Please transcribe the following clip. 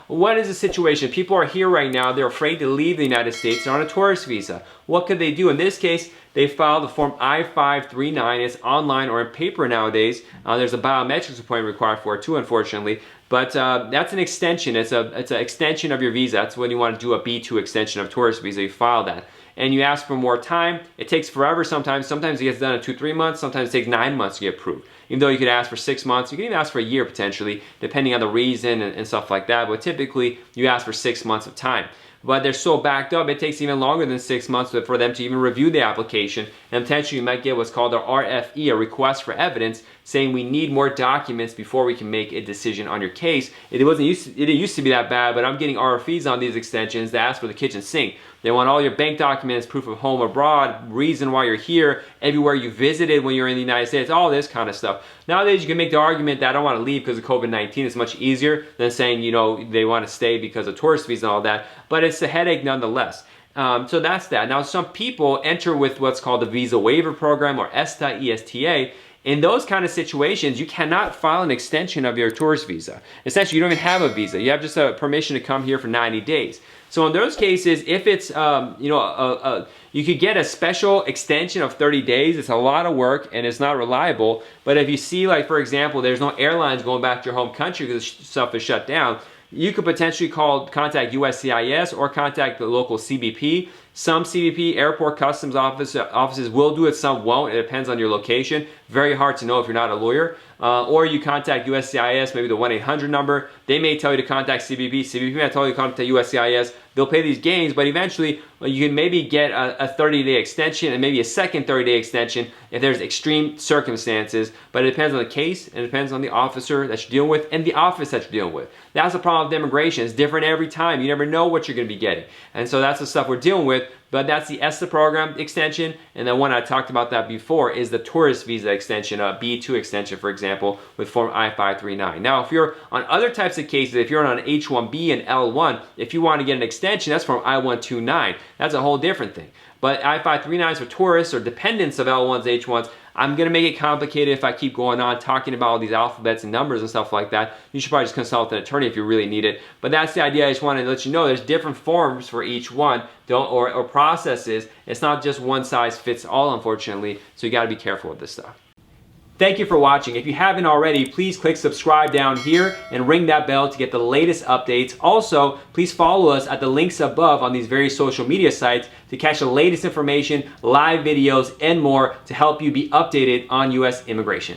what is the situation? People are here right now. They're afraid to leave the United States. They're on a tourist visa. What could they do? In this case, they filed the form I-539. It's online or in paper nowadays. There's a biometrics appointment required for it too, unfortunately. But that's an extension. It's an extension of your visa. That's when you want to do a B2 extension of tourist visa. You file that. And you ask for more time. It takes forever sometimes. Sometimes it gets done in 2-3 months. Sometimes it takes 9 months to get approved. Even though you could ask for 6 months, you can even ask for a year potentially, depending on the reason and stuff like that. But typically, you ask for 6 months of time. But they're so backed up, it takes even longer than 6 months for them to even review the application. And potentially you might get what's called a RFE, a request for evidence, saying we need more documents before we can make a decision on your case. It didn't used to be that bad, but I'm getting RFEs on these extensions that ask for the kitchen sink. They want all your bank documents, proof of home abroad, reason why you're here, everywhere you visited when you're in the United States, all this kind of stuff. Nowadays, you can make the argument that I don't want to leave because of COVID-19. It's much easier than saying, you know, they want to stay because of tourist visa and all that. But it's a headache nonetheless. So that's that. Now, some people enter with what's called the Visa Waiver Program, or ESTA, ESTA. In those kind of situations, you cannot file an extension of your tourist visa. Essentially, you don't even have a visa. You have just a permission to come here for 90 days. So in those cases, if it's, you could get a special extension of 30 days. It's a lot of work and it's not reliable. But if you see, like, for example, there's no airlines going back to your home country because stuff is shut down, you could potentially contact USCIS or contact the local CBP. Some CBP airport customs offices will do it, some won't. It depends on your location. Very hard to know if you're not a lawyer. Or you contact USCIS, maybe the 1-800 number. They may tell you to contact CBP. CBP may tell you to contact USCIS. They'll pay these gains, but eventually you can maybe get a 30-day extension and maybe a second 30-day extension if there's extreme circumstances. But it depends on the case, and it depends on the officer that you're dealing with and the office that you're dealing with. That's the problem with immigration. It's different every time. You never know what you're going to be getting. And so that's the stuff we're dealing with. But that's the ESTA program extension, and the one I talked about that before is the tourist visa extension, a B2 extension, for example, with form I-539. Now, if you're on other types of cases, if you're on an H-1B and L-1, if you want to get an extension, that's form I-129. That's a whole different thing. But I-539s for tourists or dependents of L-1s, H-1s, I'm going to make it complicated if I keep going on talking about all these alphabets and numbers and stuff like that. You should probably just consult an attorney if you really need it. But that's the idea. I just wanted to let you know there's different forms for each one or processes. It's not just one size fits all, unfortunately. So you got to be careful with this stuff. Thank you for watching. If you haven't already, please click subscribe down here and ring that bell to get the latest updates. Also, please follow us at the links above on these various social media sites to catch the latest information, live videos, and more to help you be updated on U.S. immigration.